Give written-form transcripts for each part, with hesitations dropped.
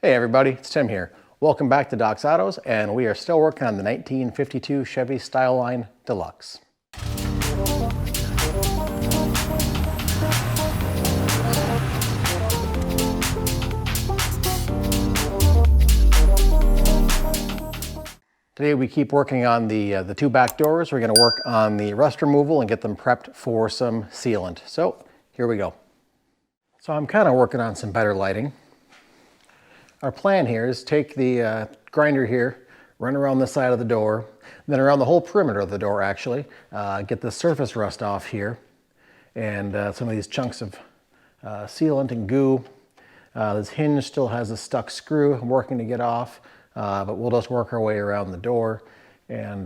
Hey everybody, it's Tim here. Welcome back to Doc's Autos, and we are still working on the 1952 Chevy Styleline Deluxe. Today we keep working on the two back doors. We're going to work on the rust removal and get them prepped for some sealant. So here we go. So I'm kind of working on some better lighting. Our plan here is take the grinder here, run around the side of the door, then around the whole perimeter of the door actually, get the surface rust off here and some of these chunks of sealant and goo. This hinge still has a stuck screw I'm working to get off, but we'll just work our way around the door and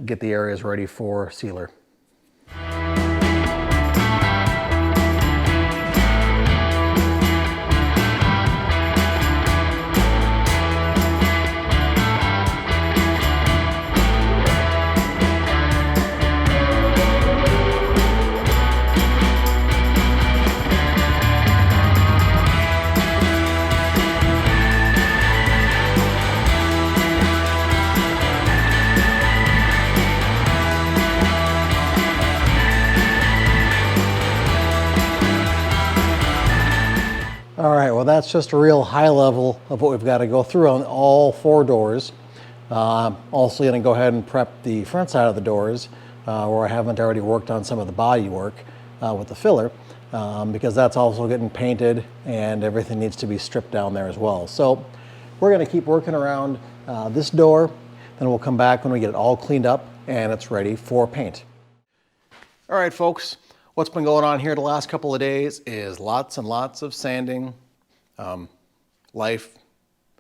get the areas ready for sealer. All right, well that's just a real high level of what we've got to go through on all four doors. I'm also going to go ahead and prep the front side of the doors where I haven't already worked on some of the body work with the filler because that's also getting painted and everything needs to be stripped down there as well. So we're going to keep working around this door, then we'll come back when we get it all cleaned up and it's ready for paint. All right, folks. What's been going on here the last couple of days is lots and lots of sanding, life,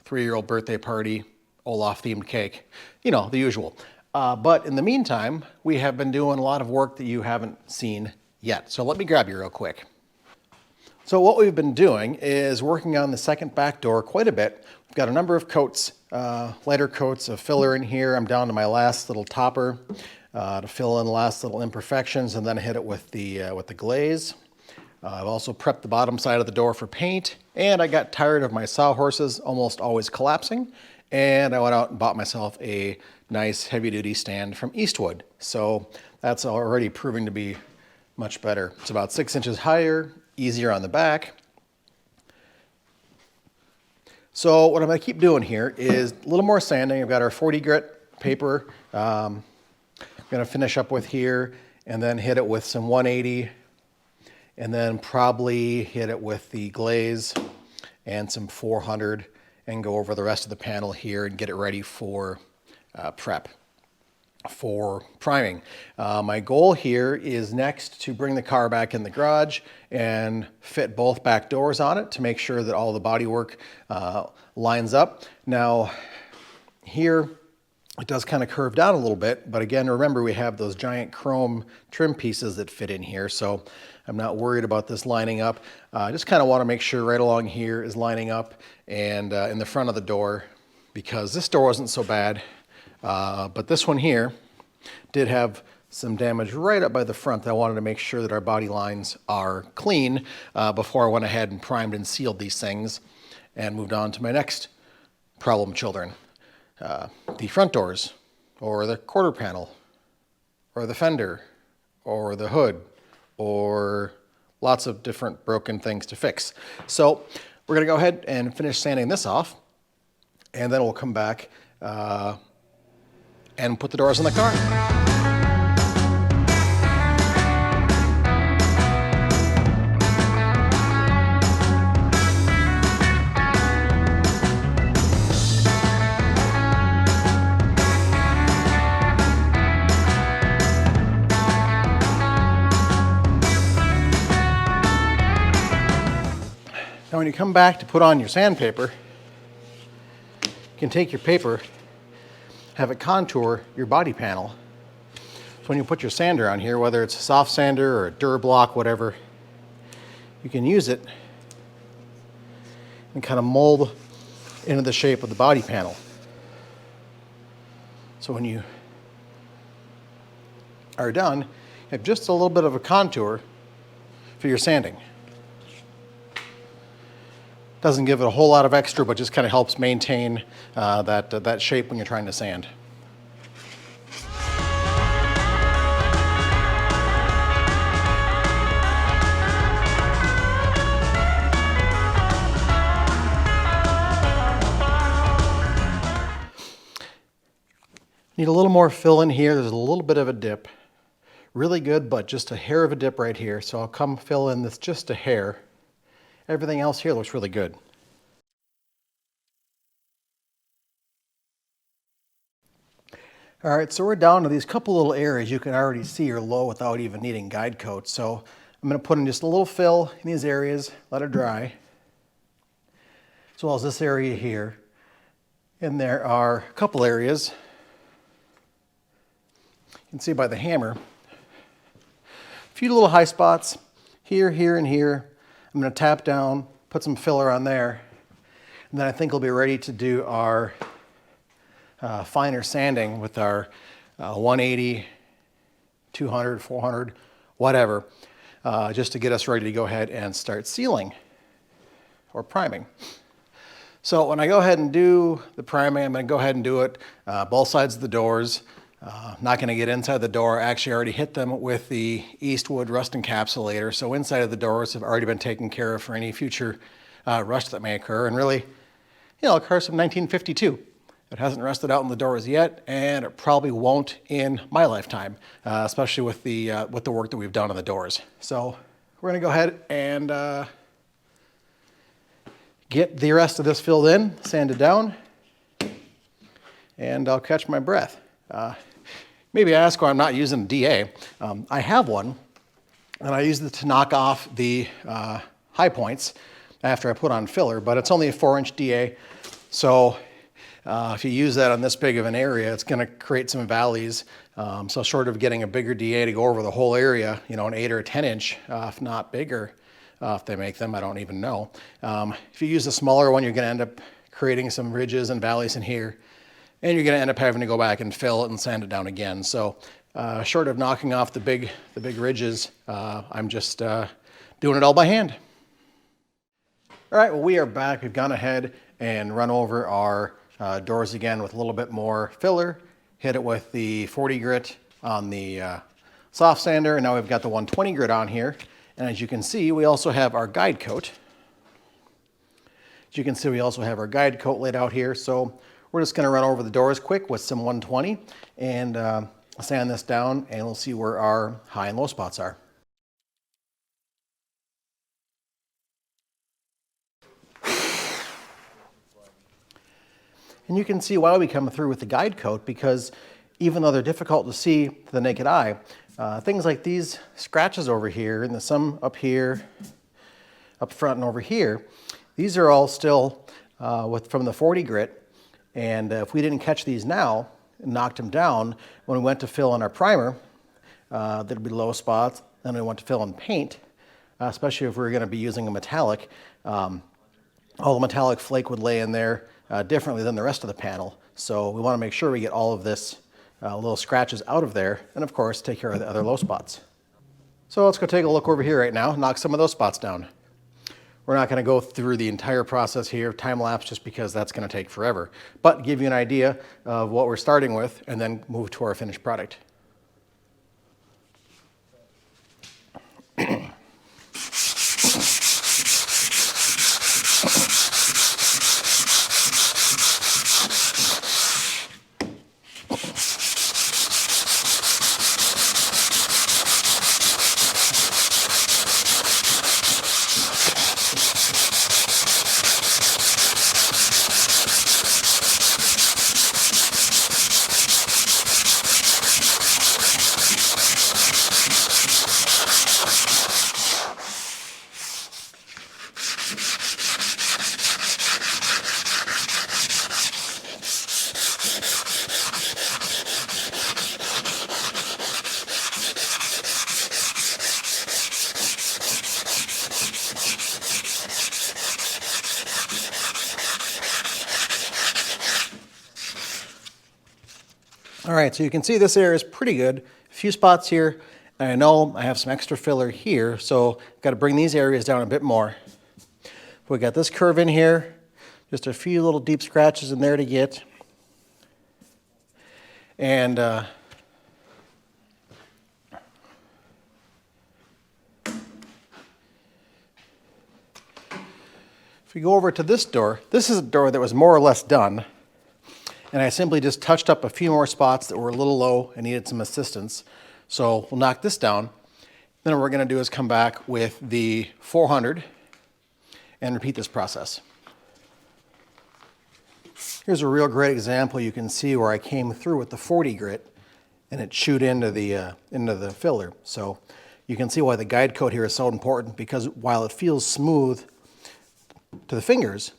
3-year-old birthday party, Olaf themed cake, you know, the usual. But in the meantime, we have been doing a lot of work that you haven't seen yet. So let me grab you real quick. So what we've been doing is working on the second back door quite a bit. We've got a number of coats, lighter coats of filler in here. I'm down to my last little topper. To fill in the last little imperfections and then hit it with the glaze. I've also prepped the bottom side of the door for paint, and I got tired of my sawhorses almost always collapsing, and I went out and bought myself a nice heavy-duty stand from Eastwood. So that's already proving to be much better. It's about 6 inches higher, easier on the back. So what I'm going to keep doing here is a little more sanding. I've got our 40 grit paper. I'm going to finish up with here and then hit it with some 180 and then probably hit it with the glaze and some 400 and go over the rest of the panel here and get it ready for prep for priming. My goal here is next to bring the car back in the garage and fit both back doors on it to make sure that all the bodywork lines up. Now here, it does kind of curve down a little bit, but again, remember we have those giant chrome trim pieces that fit in here, so I'm not worried about this lining up. I just kind of want to make sure right along here is lining up and in the front of the door, because this door wasn't so bad, but this one here did have some damage right up by the front. I wanted to make sure that our body lines are clean before I went ahead and primed and sealed these things and moved on to my next problem children. The front doors, or the quarter panel, or the fender, or the hood, or lots of different broken things to fix. So we're going to go ahead and finish sanding this off, and then we'll come back and put the doors on the car. Now when you come back to put on your sandpaper, you can take your paper, have it contour your body panel. So when you put your sander on here, whether it's a soft sander or a Durablock, whatever, you can use it and kind of mold into the shape of the body panel. So when you are done, you have just a little bit of a contour for your sanding. Doesn't give it a whole lot of extra, but just kind of helps maintain that shape when you're trying to sand. Need a little more fill in here. There's a little bit of a dip. Really good, but just a hair of a dip right here. So I'll come fill in this just a hair. Everything else here looks really good. All right, so we're down to these couple little areas you can already see are low without even needing guide coat. So I'm going to put in just a little fill in these areas, let it dry, as well as this area here. And there are a couple areas, you can see by the hammer, a few little high spots here, here, and here. I'm going to tap down, put some filler on there, and then I think we'll be ready to do our finer sanding with our 180, 200, 400, whatever, just to get us ready to go ahead and start sealing or priming. So when I go ahead and do the priming, I'm going to go ahead and do it both sides of the doors. Not going to get inside the door. I actually already hit them with the Eastwood rust encapsulator, so inside of the doors have already been taken care of for any future rust that may occur. And really, you know, a car's from 1952. It hasn't rusted out in the doors yet, and it probably won't in my lifetime, especially with the work that we've done on the doors. So we're going to go ahead and get the rest of this filled in, sand it down, and I'll catch my breath. Maybe ask why I'm not using a DA. I have one, and I use it to knock off the high points after I put on filler, but it's only a 4-inch DA, so if you use that on this big of an area, it's going to create some valleys. So short of getting a bigger DA to go over the whole area, you know, an 8 or a 10-inch, if not bigger, if they make them, I don't even know. If you use a smaller one, you're going to end up creating some ridges and valleys in here, and you're going to end up having to go back and fill it and sand it down again. So short of knocking off the big ridges, I'm just doing it all by hand. All right, well, we are back. We've gone ahead and run over our doors again with a little bit more filler, hit it with the 40 grit on the soft sander, and now we've got the 120 grit on here. And as you can see, we also have our guide coat. As you can see, we also have our guide coat laid out here. So we're just going to run over the doors quick with some 120 and sand this down, and we'll see where our high and low spots are. And you can see why we come through with the guide coat, because even though they're difficult to see to the naked eye, things like these scratches over here and some up here, up front and over here, these are all still from the 40 grit. And if we didn't catch these now and knocked them down, when we went to fill in our primer, there'd be low spots. Then we went to fill in paint, especially if we were going to be using a metallic. All the metallic flake would lay in there differently than the rest of the panel. So we want to make sure we get all of this little scratches out of there, and of course take care of the other low spots. So let's go take a look over here right now, knock some of those spots down. We're not going to go through the entire process here, time lapse, just because that's going to take forever, but give you an idea of what we're starting with and then move to our finished product. All right, so you can see this area is pretty good. A few spots here, and I know I have some extra filler here, so I've got to bring these areas down a bit more. We got this curve in here, just a few little deep scratches in there to get. And if we go over to this door, this is a door that was more or less done. And I simply just touched up a few more spots that were a little low and needed some assistance. So we'll knock this down. Then what we're going to do is come back with the 400 and repeat this process. Here's a real great example. You can see where I came through with the 40 grit and it chewed into the filler. So you can see why the guide coat here is so important, because while it feels smooth to the fingers,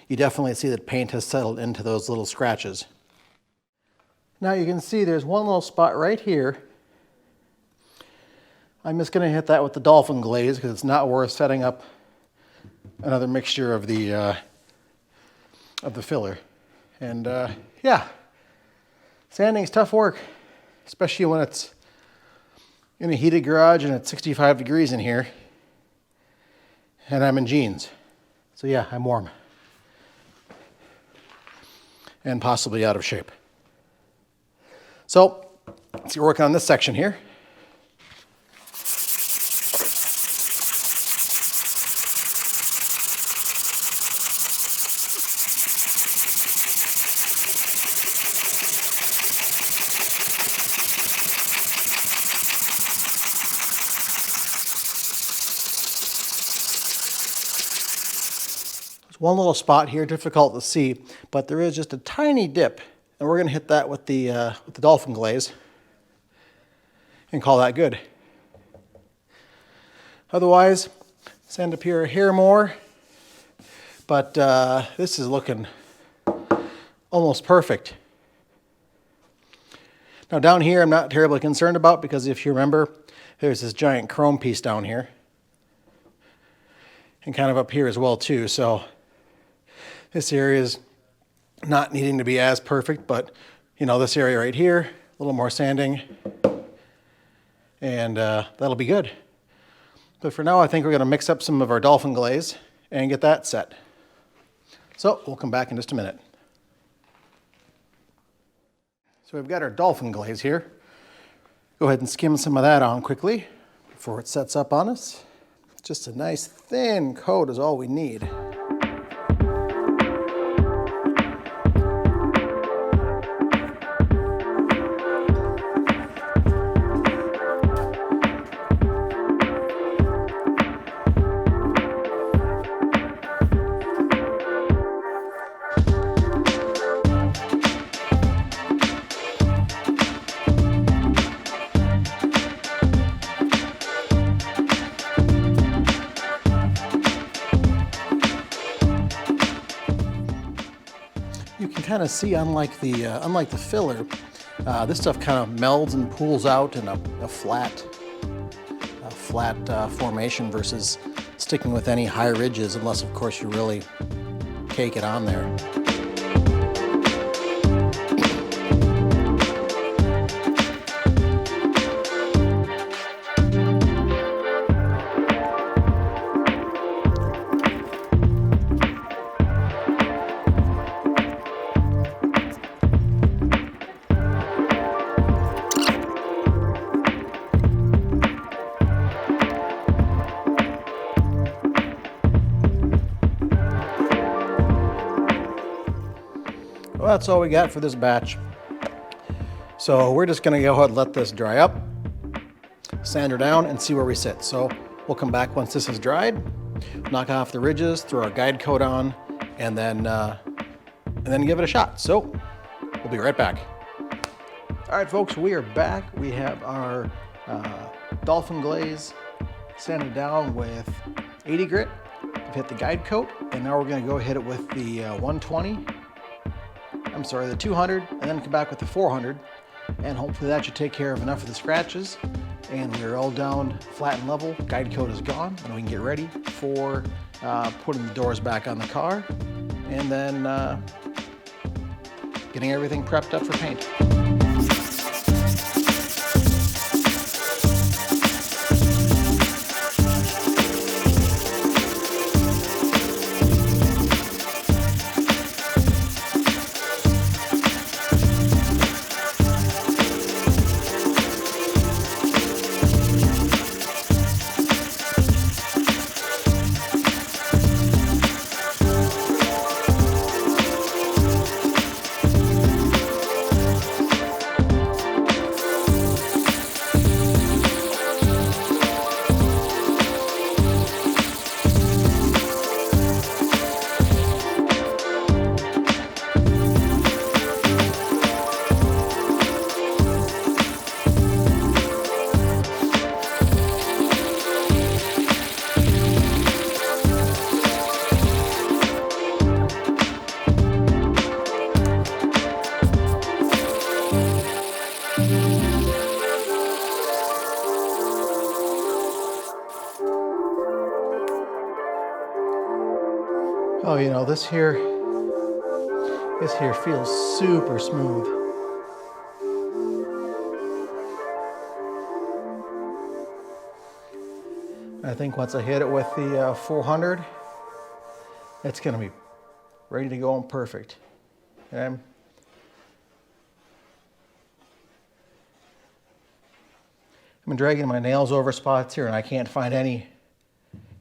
you definitely see that paint has settled into those little scratches. Now you can see there's one little spot right here. I'm just going to hit that with the dolphin glaze because it's not worth setting up another mixture of the filler. And yeah, sanding is tough work, especially when it's in a heated garage and it's 65 degrees in here and I'm in jeans. So yeah, I'm warm and possibly out of shape. So let's get working on this section here. One little spot here, difficult to see, but there is just a tiny dip, and we're going to hit that with the dolphin glaze and call that good. Otherwise, sand up here a hair more, but this is looking almost perfect. Now down here I'm not terribly concerned about, because if you remember, there's this giant chrome piece down here and kind of up here as well too. So this area is not needing to be as perfect, but you know, this area right here, a little more sanding, and that'll be good. But for now, I think we're going to mix up some of our dolphin glaze and get that set. So we'll come back in just a minute. So we've got our dolphin glaze here. Go ahead and skim some of that on quickly before it sets up on us. Just a nice thin coat is all we need. You can kind of see, unlike the filler, this stuff kind of melds and pools out in a flat formation versus sticking with any high ridges, unless of course you really cake it on there. Well, that's all we got for this batch. So we're just gonna go ahead and let this dry up, sand her down, and see where we sit. So we'll come back once this is dried, knock off the ridges, throw our guide coat on, and then give it a shot. So we'll be right back. All right, folks, we are back. We have our dolphin glaze sanded down with 80 grit. We've hit the guide coat, and now we're gonna go hit it with the 200, and then come back with the 400, and hopefully that should take care of enough of the scratches, and we're all down flat and level. Guide coat is gone, and we can get ready for putting the doors back on the car, and then getting everything prepped up for paint. you know, this here feels super smooth. I think once I hit it with the 400, it's gonna be ready to go and perfect. Okay? I've been dragging my nails over spots here and I can't find any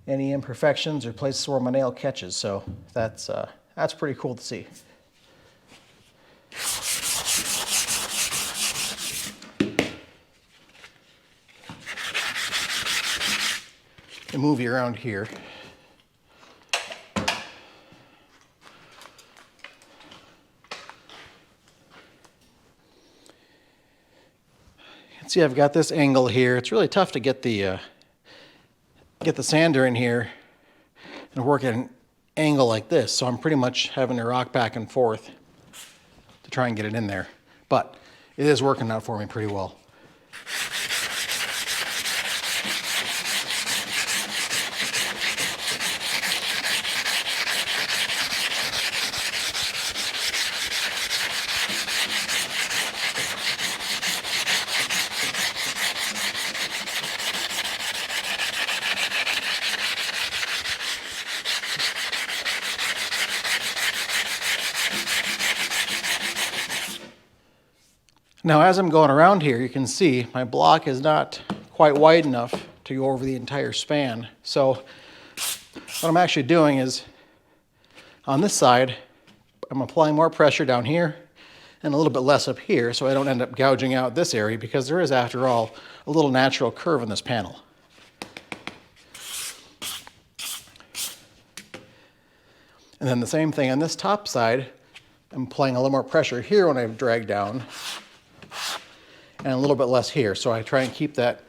imperfections or places where my nail catches, so that's pretty cool to see. And move you around here. See, I've got this angle here. It's really tough to get the sander in here and work at an angle like this. So I'm pretty much having to rock back and forth to try and get it in there. But it is working out for me pretty well. Now, as I'm going around here, you can see my block is not quite wide enough to go over the entire span. So what I'm actually doing is, on this side, I'm applying more pressure down here and a little bit less up here so I don't end up gouging out this area, because there is, after all, a little natural curve in this panel. And then the same thing on this top side. I'm applying a little more pressure here when I drag down, and a little bit less here. So I try and keep that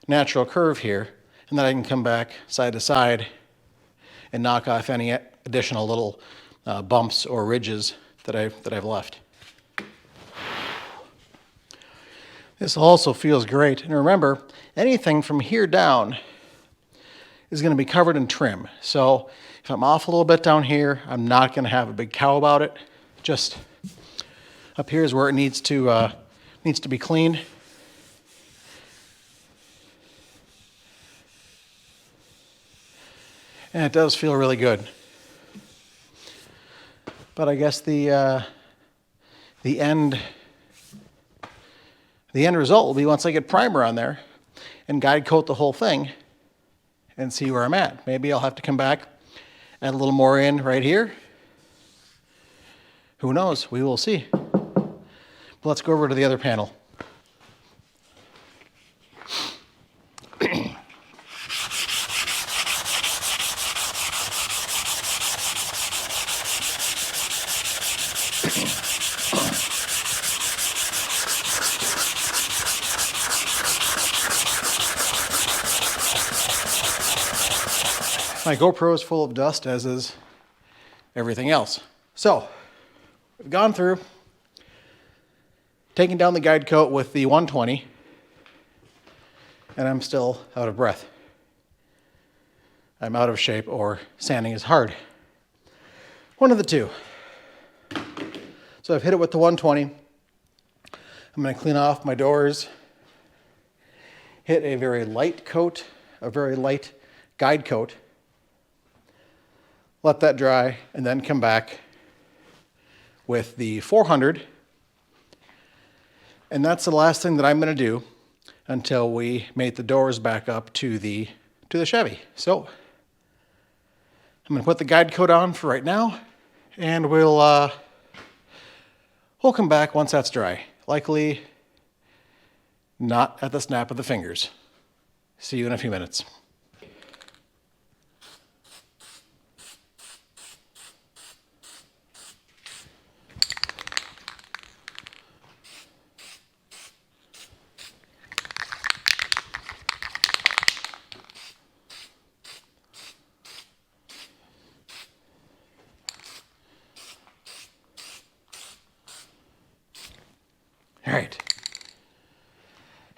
natural curve here, and then I can come back side to side and knock off any additional little bumps or ridges that I've left. This also feels great. And remember, anything from here down is going to be covered in trim. So if I'm off a little bit down here, I'm not going to have a big cow about it. Just up here is where it needs to be cleaned. And it does feel really good. But I guess the end result will be once I get primer on there and guide coat the whole thing and see where I'm at. Maybe I'll have to come back, add a little more in right here. Who knows? We will see. But let's go over to the other panel. My GoPro is full of dust, as is everything else. So, we've gone through, taking down the guide coat with the 120, and I'm still out of breath. I'm out of shape, or sanding is hard. One of the two. So I've hit it with the 120. I'm going to clean off my doors, hit a very light coat, a very light guide coat, let that dry, and then come back with the 400. And that's the last thing that I'm going to do until we mate the doors back up to the Chevy. So I'm going to put the guide coat on for right now, and we'll come back once that's dry. Likely not at the snap of the fingers. See you in a few minutes.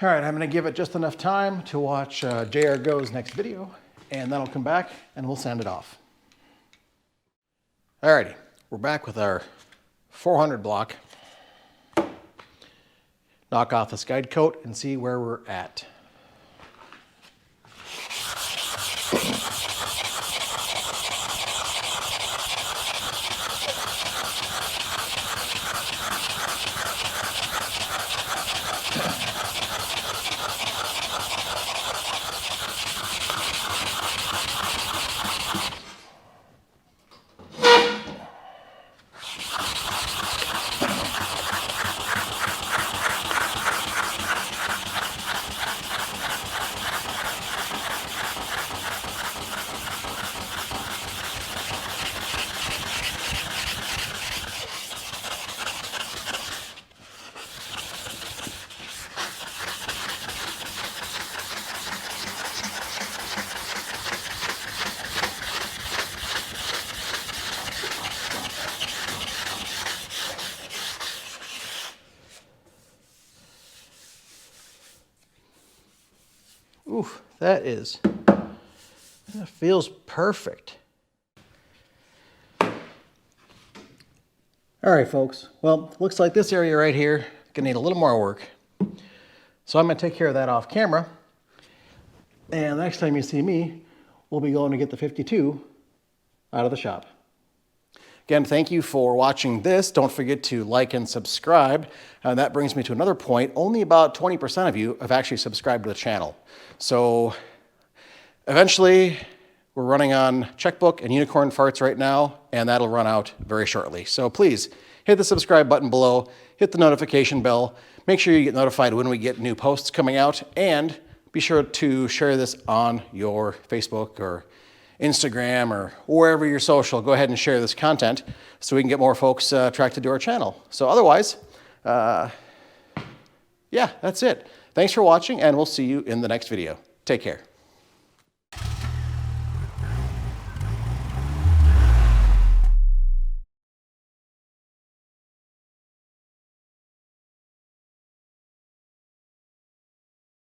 All right, I'm going to give it just enough time to watch JR Go's next video, and then I'll come back and we'll sand it off. Alrighty, we're back with our 400 block. Knock off this guide coat and see where we're at. Oof, that feels perfect. All right, folks. Well, looks like this area right here gonna need a little more work. So I'm gonna take care of that off camera. And the next time you see me, we'll be going to get the 52 out of the shop. Again, thank you for watching this. Don't forget to like and subscribe. And that brings me to another point. Only about 20% of you have actually subscribed to the channel. So eventually, we're running on Checkbook and Unicorn farts right now, and that'll run out very shortly. So please hit the subscribe button below, hit the notification bell, make sure you get notified when we get new posts coming out, and be sure to share this on your Facebook or Instagram or wherever you're social. Go ahead and share this content so we can get more folks attracted to our channel. So otherwise, yeah, that's it. Thanks for watching, and we'll see you in the next video. Take care.